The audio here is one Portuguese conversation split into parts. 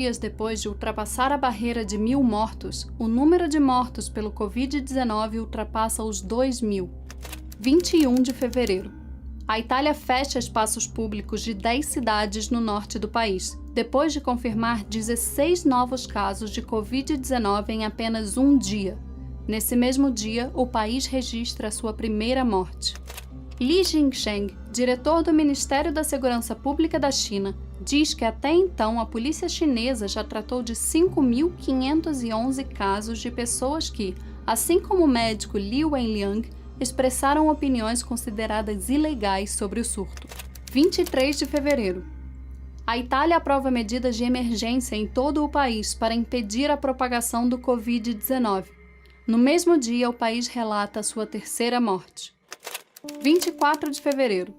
Dias depois de ultrapassar a barreira de 1.000 mortos, o número de mortos pelo Covid-19 ultrapassa os 2.000. 21 de fevereiro. A Itália fecha espaços públicos de 10 cidades no norte do país, depois de confirmar 16 novos casos de Covid-19 em apenas um dia. Nesse mesmo dia, o país registra sua primeira morte. Li Jingsheng, diretor do Ministério da Segurança Pública da China, diz que até então a polícia chinesa já tratou de 5.511 casos de pessoas que, assim como o médico Li Wenliang, expressaram opiniões consideradas ilegais sobre o surto. 23 de fevereiro. A Itália aprova medidas de emergência em todo o país para impedir a propagação do Covid-19. No mesmo dia, o país relata a sua terceira morte. 24 de fevereiro.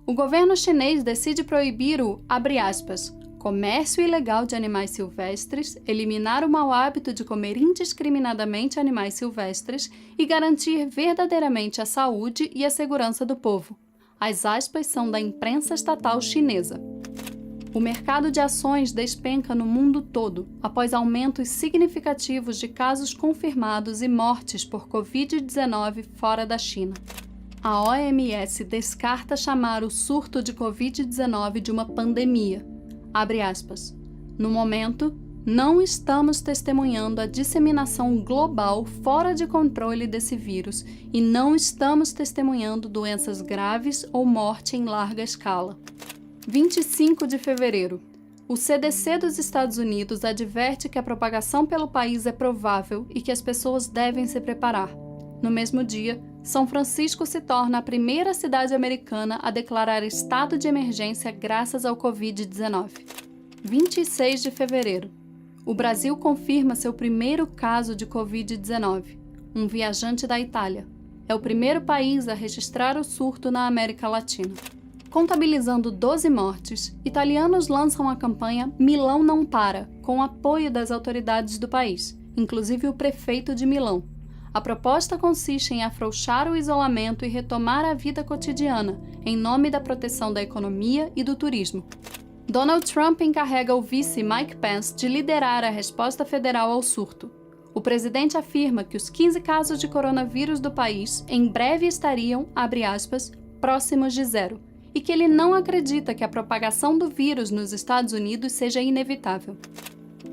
O governo chinês decide proibir o, abre aspas, comércio ilegal de animais silvestres, eliminar o mau hábito de comer indiscriminadamente animais silvestres e garantir verdadeiramente a saúde e a segurança do povo. As aspas são da imprensa estatal chinesa. O mercado de ações despenca no mundo todo, após aumentos significativos de casos confirmados e mortes por Covid-19 fora da China. A OMS descarta chamar o surto de Covid-19 de uma pandemia. Abre aspas. No momento, não estamos testemunhando a disseminação global fora de controle desse vírus e não estamos testemunhando doenças graves ou morte em larga escala. 25 de fevereiro. O CDC dos Estados Unidos adverte que a propagação pelo país é provável e que as pessoas devem se preparar. No mesmo dia, São Francisco se torna a primeira cidade americana a declarar estado de emergência graças ao Covid-19. 26 de fevereiro. O Brasil confirma seu primeiro caso de Covid-19, um viajante da Itália. É o primeiro país a registrar o surto na América Latina. Contabilizando 12 mortes, italianos lançam a campanha Milão Não Para, com apoio das autoridades do país, inclusive o prefeito de Milão. A proposta consiste em afrouxar o isolamento e retomar a vida cotidiana, em nome da proteção da economia e do turismo. Donald Trump encarrega o vice Mike Pence de liderar a resposta federal ao surto. O presidente afirma que os 15 casos de coronavírus do país em breve estariam, abre aspas, próximos de zero, e que ele não acredita que a propagação do vírus nos Estados Unidos seja inevitável.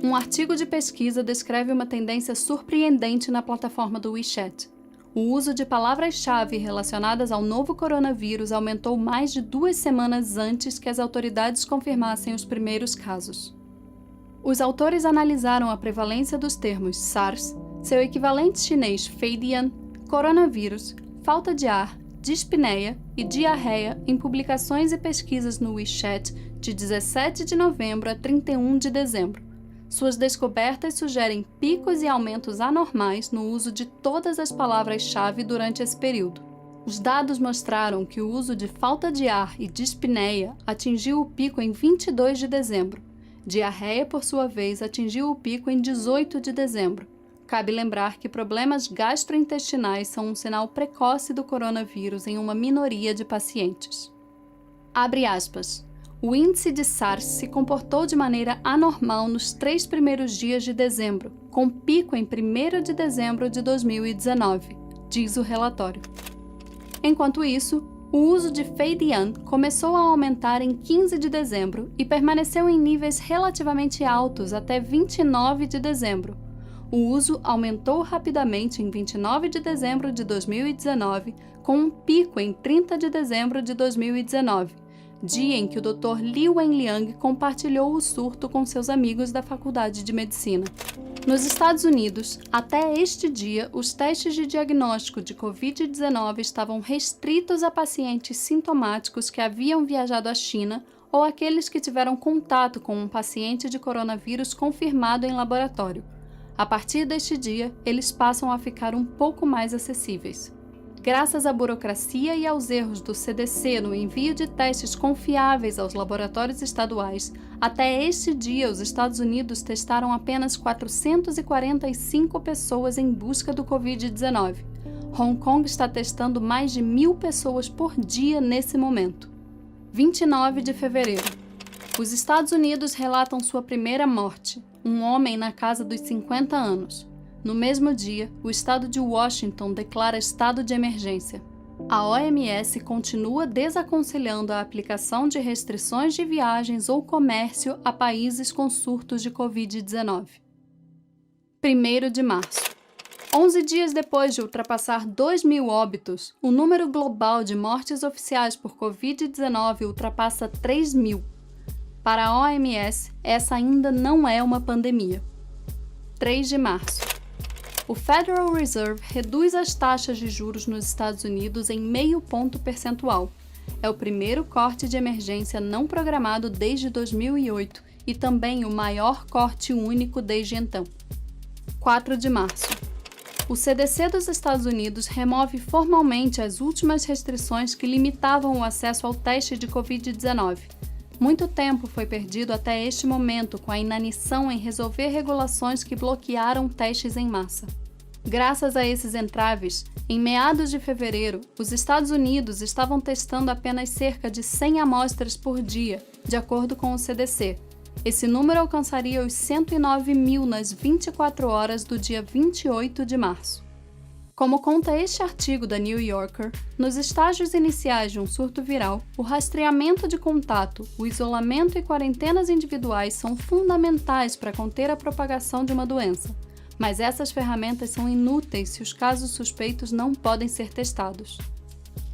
Um artigo de pesquisa descreve uma tendência surpreendente na plataforma do WeChat. O uso de palavras-chave relacionadas ao novo coronavírus aumentou mais de 2 semanas antes que as autoridades confirmassem os primeiros casos. Os autores analisaram a prevalência dos termos SARS, seu equivalente chinês Feidian, coronavírus, falta de ar, dispneia e diarreia em publicações e pesquisas no WeChat de 17 de novembro a 31 de dezembro. Suas descobertas sugerem picos e aumentos anormais no uso de todas as palavras-chave durante esse período. Os dados mostraram que o uso de falta de ar e dispneia atingiu o pico em 22 de dezembro. Diarreia, por sua vez, atingiu o pico em 18 de dezembro. Cabe lembrar que problemas gastrointestinais são um sinal precoce do coronavírus em uma minoria de pacientes. Abre aspas. O índice de SARS se comportou de maneira anormal nos 3 primeiros dias de dezembro, com pico em 1º de dezembro de 2019, diz o relatório. Enquanto isso, o uso de Feidian começou a aumentar em 15 de dezembro e permaneceu em níveis relativamente altos até 29 de dezembro. O uso aumentou rapidamente em 29 de dezembro de 2019, com um pico em 30 de dezembro de 2019, dia em que o Dr. Li Wenliang compartilhou o surto com seus amigos da Faculdade de Medicina. Nos Estados Unidos, até este dia, os testes de diagnóstico de Covid-19 estavam restritos a pacientes sintomáticos que haviam viajado à China ou aqueles que tiveram contato com um paciente de coronavírus confirmado em laboratório. A partir deste dia, eles passam a ficar um pouco mais acessíveis. Graças à burocracia e aos erros do CDC no envio de testes confiáveis aos laboratórios estaduais, até este dia os Estados Unidos testaram apenas 445 pessoas em busca do Covid-19. Hong Kong está testando mais de 1.000 pessoas por dia nesse momento. 29 de fevereiro. Os Estados Unidos relatam sua primeira morte, um homem na casa dos 50 anos. No mesmo dia, o estado de Washington declara estado de emergência. A OMS continua desaconselhando a aplicação de restrições de viagens ou comércio a países com surtos de Covid-19. 1º de março. 11 dias depois de ultrapassar 2.000 óbitos, o número global de mortes oficiais por Covid-19 ultrapassa 3.000. Para a OMS, essa ainda não é uma pandemia. 3 de março. O Federal Reserve reduz as taxas de juros nos Estados Unidos em 0,5 ponto percentual. É o primeiro corte de emergência não programado desde 2008 e também o maior corte único desde então. 4 de março. O CDC dos Estados Unidos remove formalmente as últimas restrições que limitavam o acesso ao teste de Covid-19. Muito tempo foi perdido até este momento com a inanição em resolver regulações que bloquearam testes em massa. Graças a esses entraves, em meados de fevereiro, os Estados Unidos estavam testando apenas cerca de 100 amostras por dia, de acordo com o CDC. Esse número alcançaria os 109.000 nas 24 horas do dia 28 de março. Como conta este artigo da New Yorker, nos estágios iniciais de um surto viral, o rastreamento de contato, o isolamento e quarentenas individuais são fundamentais para conter a propagação de uma doença, mas essas ferramentas são inúteis se os casos suspeitos não podem ser testados.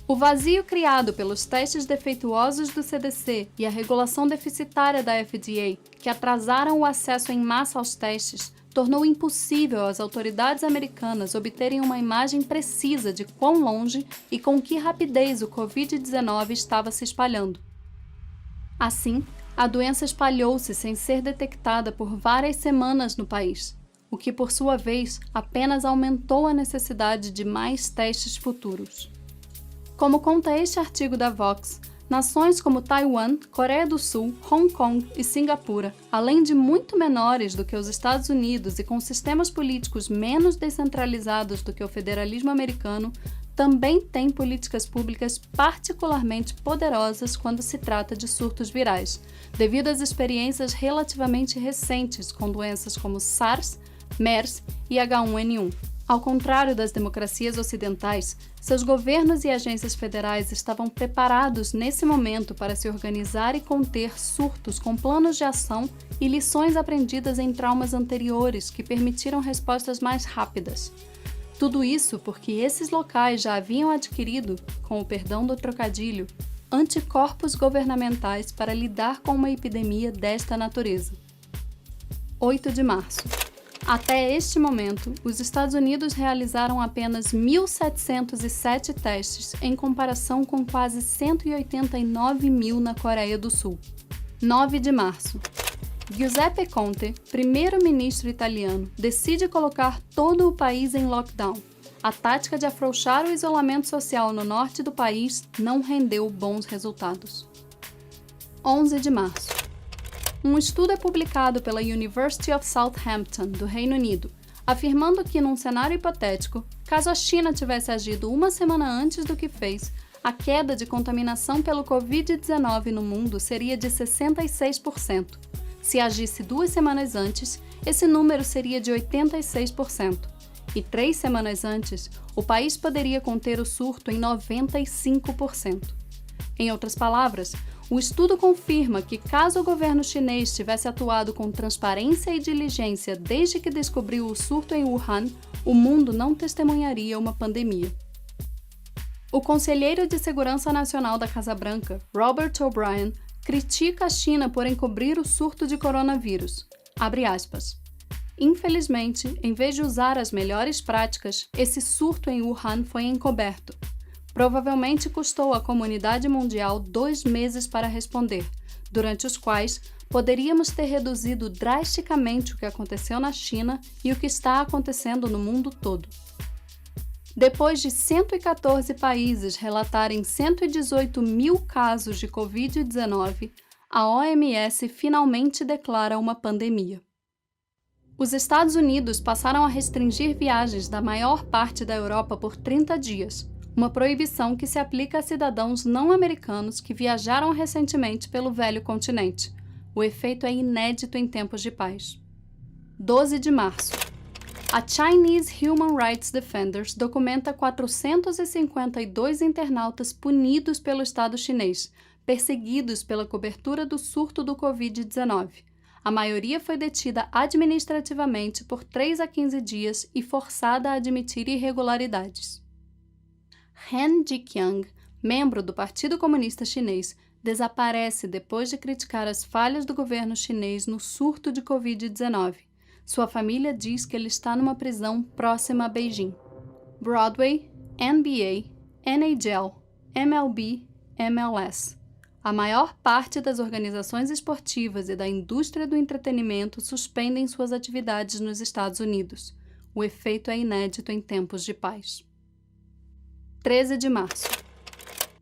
O vazio criado pelos testes defeituosos do CDC e a regulação deficitária da FDA, que atrasaram o acesso em massa aos testes, tornou impossível às autoridades americanas obterem uma imagem precisa de quão longe e com que rapidez o Covid-19 estava se espalhando. Assim, a doença espalhou-se sem ser detectada por várias semanas no país, o que, por sua vez, apenas aumentou a necessidade de mais testes futuros. Como conta este artigo da Vox, nações como Taiwan, Coreia do Sul, Hong Kong e Singapura, além de muito menores do que os Estados Unidos e com sistemas políticos menos descentralizados do que o federalismo americano, também têm políticas públicas particularmente poderosas quando se trata de surtos virais, devido às experiências relativamente recentes com doenças como SARS, MERS e H1N1. Ao contrário das democracias ocidentais, seus governos e agências federais estavam preparados nesse momento para se organizar e conter surtos com planos de ação e lições aprendidas em traumas anteriores que permitiram respostas mais rápidas. Tudo isso porque esses locais já haviam adquirido, com o perdão do trocadilho, anticorpos governamentais para lidar com uma epidemia desta natureza. 8 de março. Até este momento, os Estados Unidos realizaram apenas 1.707 testes, em comparação com quase 189.000 na Coreia do Sul. 9 de março. Giuseppe Conte, primeiro-ministro italiano, decide colocar todo o país em lockdown. A tática de afrouxar o isolamento social no norte do país não rendeu bons resultados. 11 de março. Um estudo é publicado pela University of Southampton, do Reino Unido, afirmando que, num cenário hipotético, caso a China tivesse agido uma semana antes do que fez, a queda de contaminação pelo Covid-19 no mundo seria de 66%. Se agisse 2 semanas antes, esse número seria de 86%. E 3 semanas antes, o país poderia conter o surto em 95%. Em outras palavras, o estudo confirma que, caso o governo chinês tivesse atuado com transparência e diligência desde que descobriu o surto em Wuhan, o mundo não testemunharia uma pandemia. O conselheiro de Segurança Nacional da Casa Branca, Robert O'Brien, critica a China por encobrir o surto de coronavírus. Abre aspas. Infelizmente, em vez de usar as melhores práticas, esse surto em Wuhan foi encoberto. Provavelmente custou à comunidade mundial 2 meses para responder, durante os quais poderíamos ter reduzido drasticamente o que aconteceu na China e o que está acontecendo no mundo todo. Depois de 114 países relatarem 118.000 casos de Covid-19, a OMS finalmente declara uma pandemia. Os Estados Unidos passaram a restringir viagens da maior parte da Europa por 30 dias, uma proibição que se aplica a cidadãos não americanos que viajaram recentemente pelo velho continente. O efeito é inédito em tempos de paz. 12 de março. A Chinese Human Rights Defenders documenta 452 internautas punidos pelo Estado chinês, perseguidos pela cobertura do surto do Covid-19. A maioria foi detida administrativamente por 3 a 15 dias e forçada a admitir irregularidades. Han Jiqiang, membro do Partido Comunista Chinês, desaparece depois de criticar as falhas do governo chinês no surto de Covid-19. Sua família diz que ele está numa prisão próxima a Beijing. Broadway, NBA, NHL, MLB, MLS. A maior parte das organizações esportivas e da indústria do entretenimento suspendem suas atividades nos Estados Unidos. O efeito é inédito em tempos de paz. 13 de março.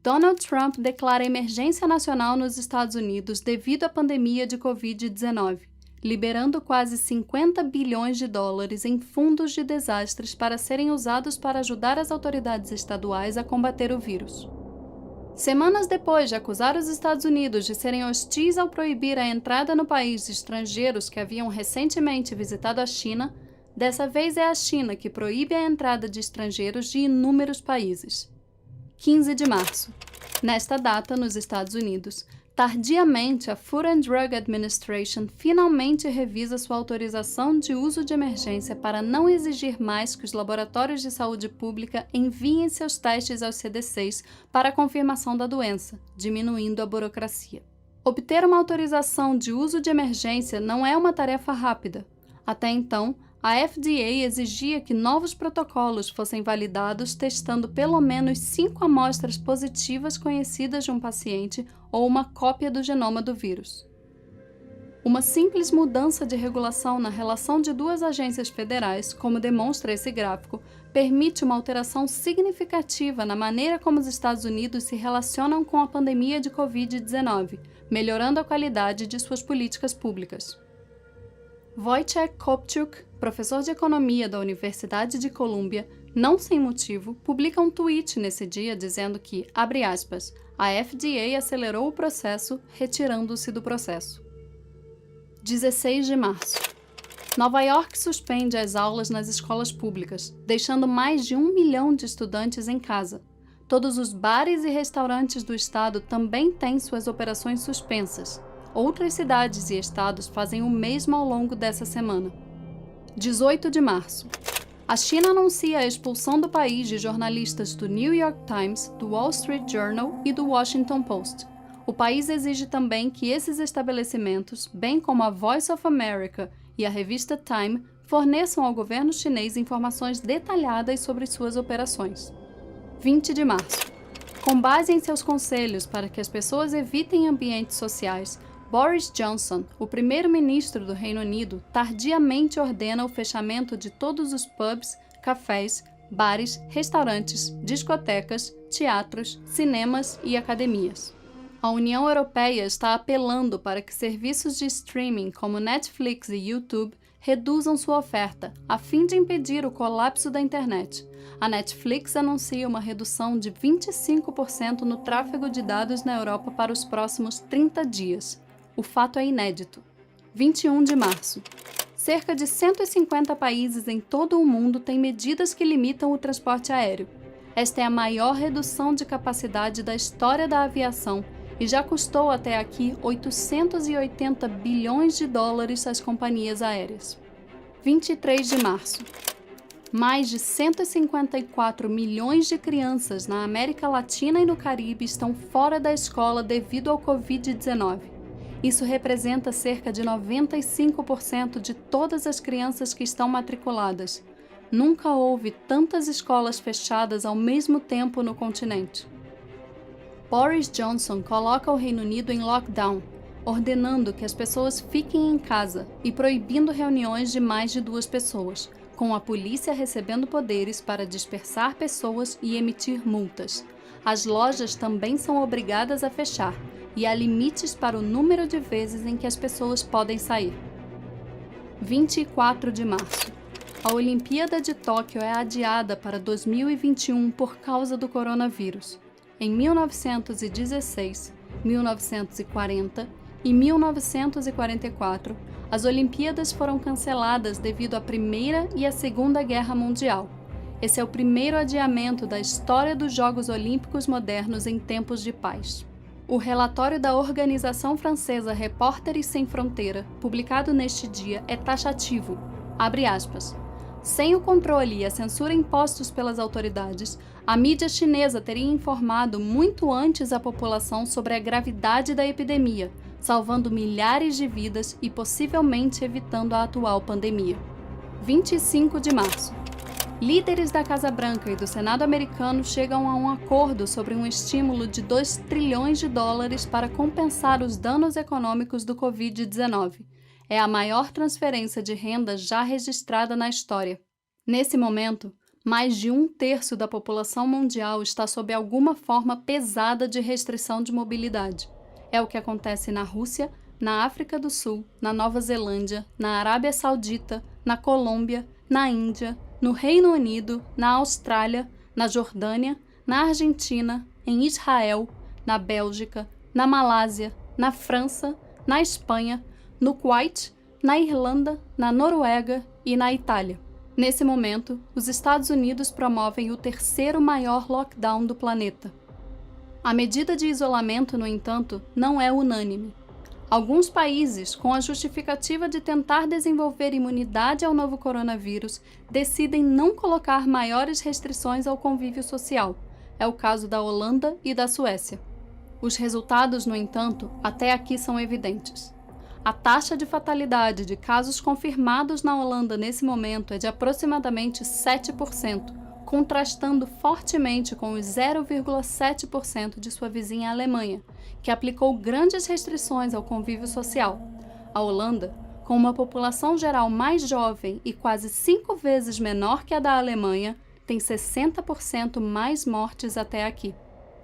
Donald Trump declara emergência nacional nos Estados Unidos devido à pandemia de Covid-19, liberando quase 50 bilhões de dólares em fundos de desastres para serem usados para ajudar as autoridades estaduais a combater o vírus. Semanas depois de acusar os Estados Unidos de serem hostis ao proibir a entrada no país de estrangeiros que haviam recentemente visitado a China, dessa vez é a China que proíbe a entrada de estrangeiros de inúmeros países. 15 de março. Nesta data, nos Estados Unidos, tardiamente, a Food and Drug Administration finalmente revisa sua autorização de uso de emergência para não exigir mais que os laboratórios de saúde pública enviem seus testes aos CDCs para a confirmação da doença, diminuindo a burocracia. Obter uma autorização de uso de emergência não é uma tarefa rápida. Até então, a FDA exigia que novos protocolos fossem validados testando pelo menos 5 amostras positivas conhecidas de um paciente ou uma cópia do genoma do vírus. Uma simples mudança de regulação na relação de duas agências federais, como demonstra esse gráfico, permite uma alteração significativa na maneira como os Estados Unidos se relacionam com a pandemia de Covid-19, melhorando a qualidade de suas políticas públicas. Wojciech Kopciuk, professor de economia da Universidade de Colômbia, não sem motivo, publica um tweet nesse dia dizendo que, abre aspas, a FDA acelerou o processo, retirando-se do processo. 16 de março. Nova York suspende as aulas nas escolas públicas, deixando mais de 1 milhão de estudantes em casa. Todos os bares e restaurantes do estado também têm suas operações suspensas. Outras cidades e estados fazem o mesmo ao longo dessa semana. 18 de março. A China anuncia a expulsão do país de jornalistas do New York Times, do Wall Street Journal e do Washington Post. O país exige também que esses estabelecimentos, bem como a Voice of America e a revista Time, forneçam ao governo chinês informações detalhadas sobre suas operações. 20 de março. Com base em seus conselhos para que as pessoas evitem ambientes sociais, Boris Johnson, o primeiro-ministro do Reino Unido, tardiamente ordena o fechamento de todos os pubs, cafés, bares, restaurantes, discotecas, teatros, cinemas e academias. A União Europeia está apelando para que serviços de streaming como Netflix e YouTube reduzam sua oferta, a fim de impedir o colapso da internet. A Netflix anuncia uma redução de 25% no tráfego de dados na Europa para os próximos 30 dias. O fato é inédito. 21 de março. Cerca de 150 países em todo o mundo têm medidas que limitam o transporte aéreo. Esta é a maior redução de capacidade da história da aviação e já custou até aqui 880 bilhões de dólares às companhias aéreas. 23 de março. Mais de 154 milhões de crianças na América Latina e no Caribe estão fora da escola devido ao Covid-19. Isso representa cerca de 95% de todas as crianças que estão matriculadas. Nunca houve tantas escolas fechadas ao mesmo tempo no continente. Boris Johnson coloca o Reino Unido em lockdown, ordenando que as pessoas fiquem em casa e proibindo reuniões de mais de 2 pessoas, com a polícia recebendo poderes para dispersar pessoas e emitir multas. As lojas também são obrigadas a fechar, e há limites para o número de vezes em que as pessoas podem sair. 24 de março. A Olimpíada de Tóquio é adiada para 2021 por causa do coronavírus. Em 1916, 1940 Em 1944, as Olimpíadas foram canceladas devido à Primeira e à Segunda Guerra Mundial. Esse é o primeiro adiamento da história dos Jogos Olímpicos modernos em tempos de paz. O relatório da organização francesa Repórteres Sem Fronteira, publicado neste dia, é taxativo. Abre aspas. Sem o controle e a censura impostos pelas autoridades, a mídia chinesa teria informado muito antes a população sobre a gravidade da epidemia, salvando milhares de vidas e possivelmente evitando a atual pandemia. 25 de março. Líderes da Casa Branca e do Senado americano chegam a um acordo sobre um estímulo de 2 trilhões de dólares para compensar os danos econômicos do Covid-19. É a maior transferência de renda já registrada na história. Nesse momento, mais de 1/3 da população mundial está sob alguma forma pesada de restrição de mobilidade. É o que acontece na Rússia, na África do Sul, na Nova Zelândia, na Arábia Saudita, na Colômbia, na Índia, no Reino Unido, na Austrália, na Jordânia, na Argentina, em Israel, na Bélgica, na Malásia, na França, na Espanha, no Kuwait, na Irlanda, na Noruega e na Itália. Nesse momento, os Estados Unidos promovem o terceiro maior lockdown do planeta. A medida de isolamento, no entanto, não é unânime. Alguns países, com a justificativa de tentar desenvolver imunidade ao novo coronavírus, decidem não colocar maiores restrições ao convívio social. É o caso da Holanda e da Suécia. Os resultados, no entanto, até aqui são evidentes. A taxa de fatalidade de casos confirmados na Holanda nesse momento é de aproximadamente 7%, contrastando fortemente com os 0,7% de sua vizinha Alemanha, que aplicou grandes restrições ao convívio social. A Holanda, com uma população geral mais jovem e quase 5 vezes menor que a da Alemanha, tem 60% mais mortes até aqui.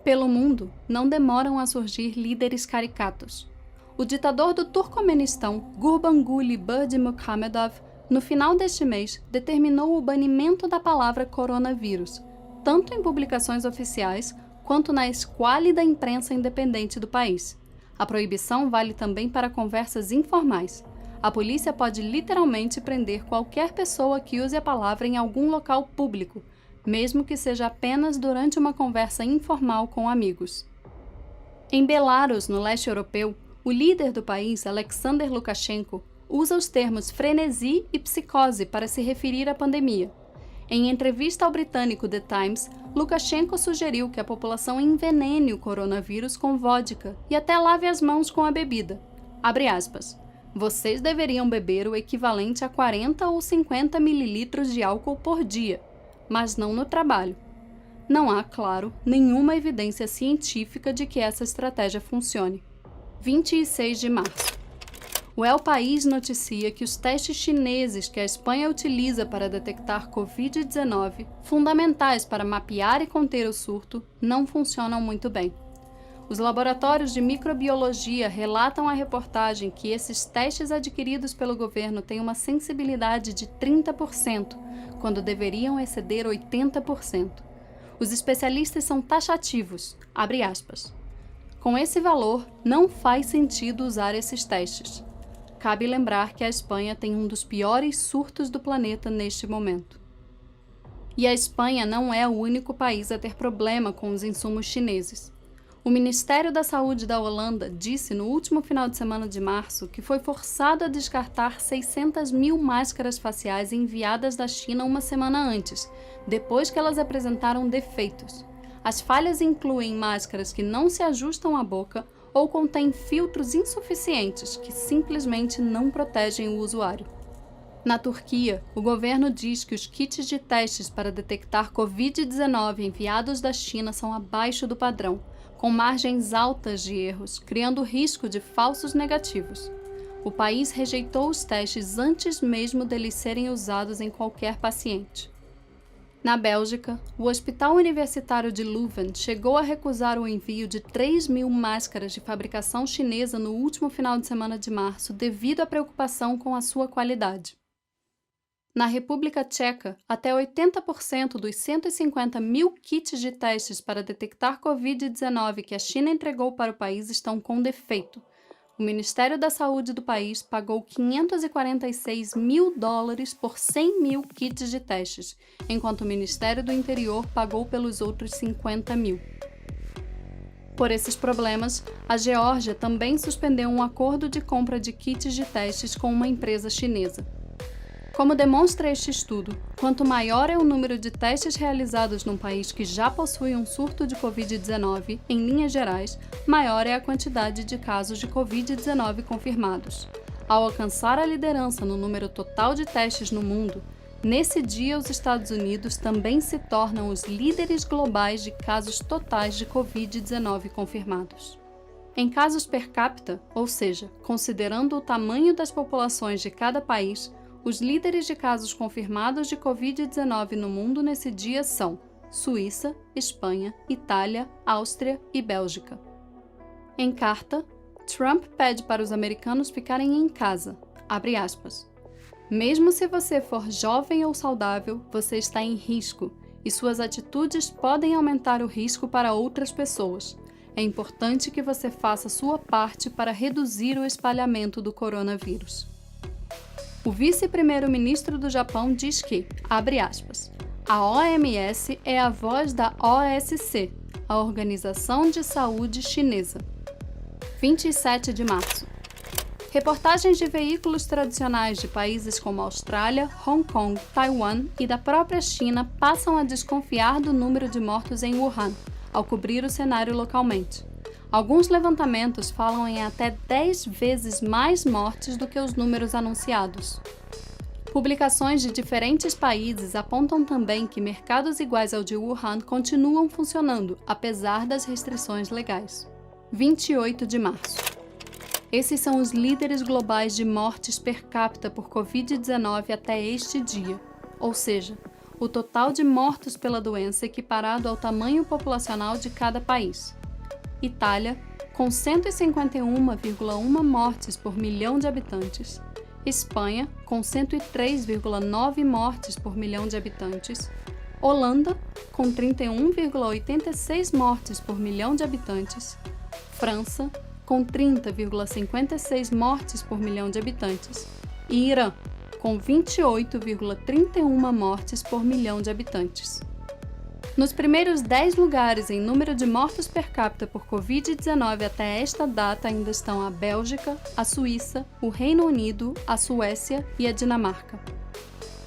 Pelo mundo, não demoram a surgir líderes caricatos. O ditador do Turcomenistão, Gurbanguly Berdimuhamedov, no final deste mês, determinou o banimento da palavra coronavírus, tanto em publicações oficiais quanto na esquálida imprensa independente do país. A proibição vale também para conversas informais. A polícia pode literalmente prender qualquer pessoa que use a palavra em algum local público, mesmo que seja apenas durante uma conversa informal com amigos. Em Belarus, no leste europeu, o líder do país, Alexander Lukashenko, usa os termos frenesi e psicose para se referir à pandemia. Em entrevista ao britânico The Times, Lukashenko sugeriu que a população envenene o coronavírus com vodka e até lave as mãos com a bebida. Abre aspas. Vocês deveriam beber o equivalente a 40 ou 50 mililitros de álcool por dia, mas não no trabalho. Não há, claro, nenhuma evidência científica de que essa estratégia funcione. 26 de março. O El País noticia que os testes chineses que a Espanha utiliza para detectar Covid-19, fundamentais para mapear e conter o surto, não funcionam muito bem. Os laboratórios de microbiologia relatam à reportagem que esses testes adquiridos pelo governo têm uma sensibilidade de 30%, quando deveriam exceder 80%. Os especialistas são taxativos, abre aspas. Com esse valor, não faz sentido usar esses testes. Cabe lembrar que a Espanha tem um dos piores surtos do planeta neste momento. E a Espanha não é o único país a ter problema com os insumos chineses. O Ministério da Saúde da Holanda disse no último final de semana de março que foi forçado a descartar 600 mil máscaras faciais enviadas da China uma semana antes, depois que elas apresentaram defeitos. As falhas incluem máscaras que não se ajustam à boca ou contêm filtros insuficientes que simplesmente não protegem o usuário. Na Turquia, o governo diz que os kits de testes para detectar Covid-19 enviados da China são abaixo do padrão, com margens altas de erros, criando risco de falsos negativos. O país rejeitou os testes antes mesmo deles serem usados em qualquer paciente. Na Bélgica, o Hospital Universitário de Leuven chegou a recusar o envio de 3.000 máscaras de fabricação chinesa no último final de semana de março devido à preocupação com a sua qualidade. Na República Tcheca, até 80% dos 150 mil kits de testes para detectar Covid-19 que a China entregou para o país estão com defeito. o Ministério da Saúde do país pagou $546 mil por 100 mil kits de testes, enquanto o Ministério do Interior pagou pelos outros 50 mil. Por esses problemas, a Geórgia também suspendeu um acordo de compra de kits de testes com uma empresa chinesa. Como demonstra este estudo, quanto maior é o número de testes realizados num país que já possui um surto de Covid-19, em linhas gerais, maior é a quantidade de casos de Covid-19 confirmados. Ao alcançar a liderança no número total de testes no mundo, nesse dia os Estados Unidos também se tornam os líderes globais de casos totais de Covid-19 confirmados. Em casos per capita, ou seja, considerando o tamanho das populações de cada país, os líderes de casos confirmados de Covid-19 no mundo nesse dia são Suíça, Espanha, Itália, Áustria e Bélgica. Em carta, Trump pede para os americanos ficarem em casa, abre aspas. Mesmo se você for jovem ou saudável, você está em risco e suas atitudes podem aumentar o risco para outras pessoas. É importante que você faça sua parte para reduzir o espalhamento do coronavírus. O vice-primeiro-ministro do Japão diz que, abre aspas, a OMS é a voz da OSC, a Organização de Saúde Chinesa. 27 de março. Reportagens de veículos tradicionais de países como Austrália, Hong Kong, Taiwan e da própria China passam a desconfiar do número de mortos em Wuhan, ao cobrir o cenário localmente. Alguns levantamentos falam em até 10 vezes mais mortes do que os números anunciados. Publicações de diferentes países apontam também que mercados iguais ao de Wuhan continuam funcionando, apesar das restrições legais. 28 de março. Esses são os líderes globais de mortes per capita por Covid-19 até este dia, ou seja, o total de mortos pela doença equiparado ao tamanho populacional de cada país. Itália, com 151,1 mortes por milhão de habitantes. Espanha, com 103,9 mortes por milhão de habitantes. Holanda, com 31,86 mortes por milhão de habitantes. França, com 30,56 mortes por milhão de habitantes. E Irã, com 28,31 mortes por milhão de habitantes. Nos primeiros 10 lugares em número de mortos per capita por Covid-19 até esta data ainda estão a Bélgica, a Suíça, o Reino Unido, a Suécia e a Dinamarca.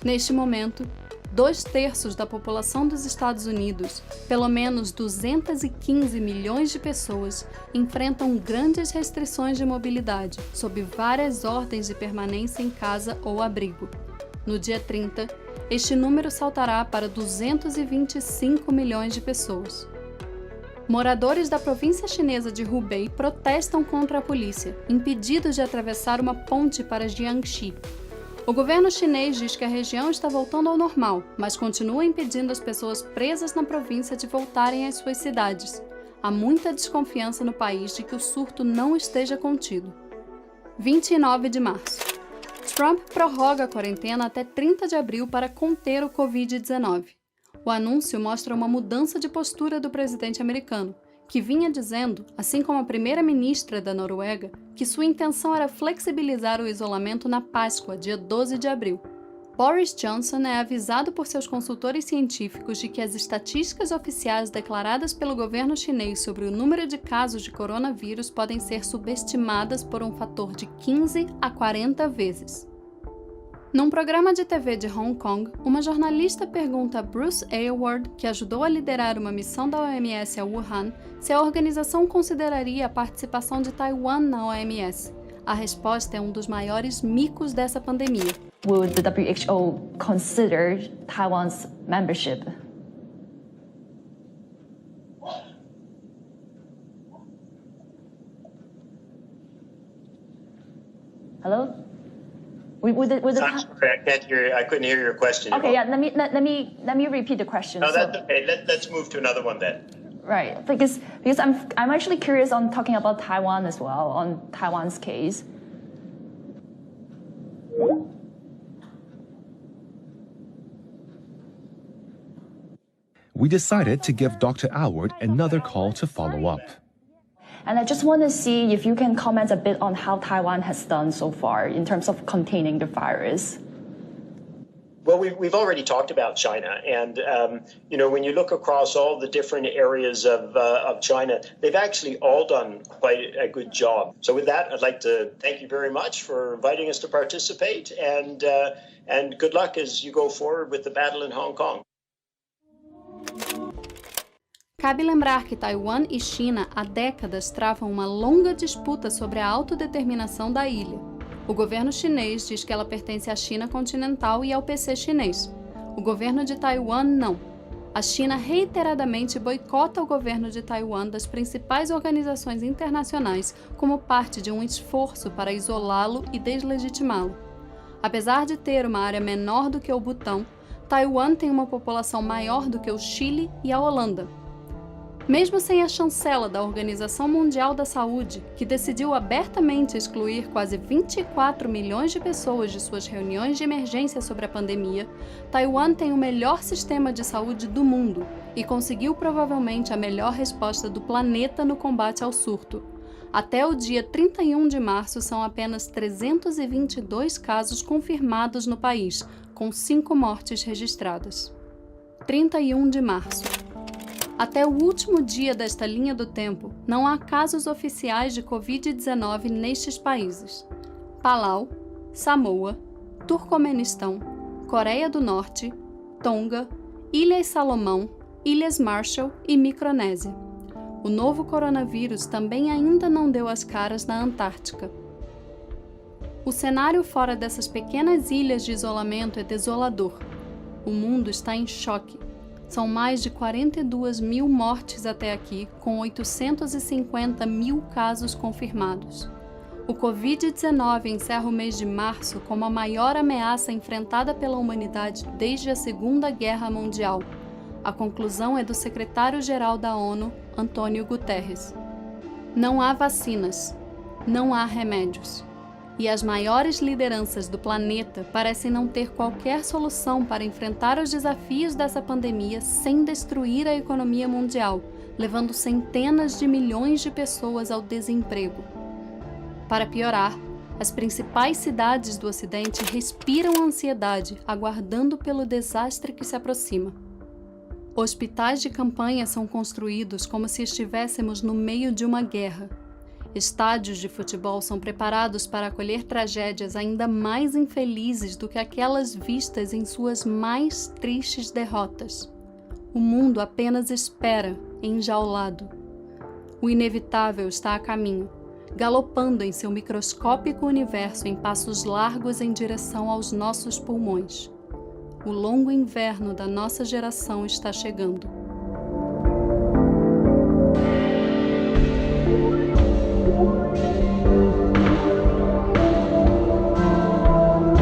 Neste momento, 2/3 da população dos Estados Unidos, pelo menos 215 milhões de pessoas, enfrentam grandes restrições de mobilidade, sob várias ordens de permanência em casa ou abrigo. No dia 30, este número saltará para 225 milhões de pessoas. Moradores da província chinesa de Hubei protestam contra a polícia, impedidos de atravessar uma ponte para Jiangxi. O governo chinês diz que a região está voltando ao normal, mas continua impedindo as pessoas presas na província de voltarem às suas cidades. Há muita desconfiança no país de que o surto não esteja contido. 29 de março. Trump prorroga a quarentena até 30 de abril para conter o Covid-19. O anúncio mostra uma mudança de postura do presidente americano, que vinha dizendo, assim como a primeira-ministra da Noruega, que sua intenção era flexibilizar o isolamento na Páscoa, dia 12 de abril. Boris Johnson é avisado por seus consultores científicos de que as estatísticas oficiais declaradas pelo governo chinês sobre o número de casos de coronavírus podem ser subestimadas por um fator de 15 a 40 vezes. Num programa de TV de Hong Kong, uma jornalista pergunta a Bruce Aylward, que ajudou a liderar uma missão da OMS a Wuhan, se a organização consideraria a participação de Taiwan na OMS. A resposta é um dos maiores micos dessa pandemia. Will the WHO consider Taiwan's membership? Hello? I'm sorry, I couldn't hear your question. Okay, yeah. Let me repeat the question. No, that's okay. Let's move to another one then. Right, because I'm actually curious on talking about Taiwan as well, on Taiwan's case. We decided to give Dr. Aylward another call to follow up. And I just want to see if you can comment a bit on how Taiwan has done so far in terms of containing the virus. Well, we've already talked about China, and when you look across all the different areas of China, they've actually all done quite a good job. So with that, I'd like to thank you very much for inviting us to participate, and good luck as you go forward with the battle in Hong Kong. Cabe lembrar que Taiwan e China há décadas travam uma longa disputa sobre a autodeterminação da ilha. O governo chinês diz que ela pertence à China continental e ao PC chinês. O governo de Taiwan não. A China reiteradamente boicota o governo de Taiwan das principais organizações internacionais como parte de um esforço para isolá-lo e deslegitimá-lo. Apesar de ter uma área menor do que o Butão, Taiwan tem uma população maior do que o Chile e a Holanda. Mesmo sem a chancela da Organização Mundial da Saúde, que decidiu abertamente excluir quase 24 milhões de pessoas de suas reuniões de emergência sobre a pandemia, Taiwan tem o melhor sistema de saúde do mundo e conseguiu provavelmente a melhor resposta do planeta no combate ao surto. Até o dia 31 de março, são apenas 322 casos confirmados no país, com 5 mortes registradas. 31 de março. Até o último dia desta linha do tempo, não há casos oficiais de Covid-19 nestes países: Palau, Samoa, Turcomenistão, Coreia do Norte, Tonga, Ilhas Salomão, Ilhas Marshall e Micronésia. O novo coronavírus também ainda não deu as caras na Antártica. O cenário fora dessas pequenas ilhas de isolamento é desolador. O mundo está em choque. São mais de 42 mil mortes até aqui, com 850 mil casos confirmados. O Covid-19 encerra o mês de março como a maior ameaça enfrentada pela humanidade desde a Segunda Guerra Mundial. A conclusão é do secretário-geral da ONU, Antônio Guterres. Não há vacinas, não há remédios. E as maiores lideranças do planeta parecem não ter qualquer solução para enfrentar os desafios dessa pandemia sem destruir a economia mundial, levando centenas de milhões de pessoas ao desemprego. Para piorar, as principais cidades do Ocidente respiram ansiedade, aguardando pelo desastre que se aproxima. Hospitais de campanha são construídos como se estivéssemos no meio de uma guerra. Estádios de futebol são preparados para acolher tragédias ainda mais infelizes do que aquelas vistas em suas mais tristes derrotas. O mundo apenas espera, enjaulado. O inevitável está a caminho, galopando em seu microscópico universo em passos largos em direção aos nossos pulmões. O longo inverno da nossa geração está chegando.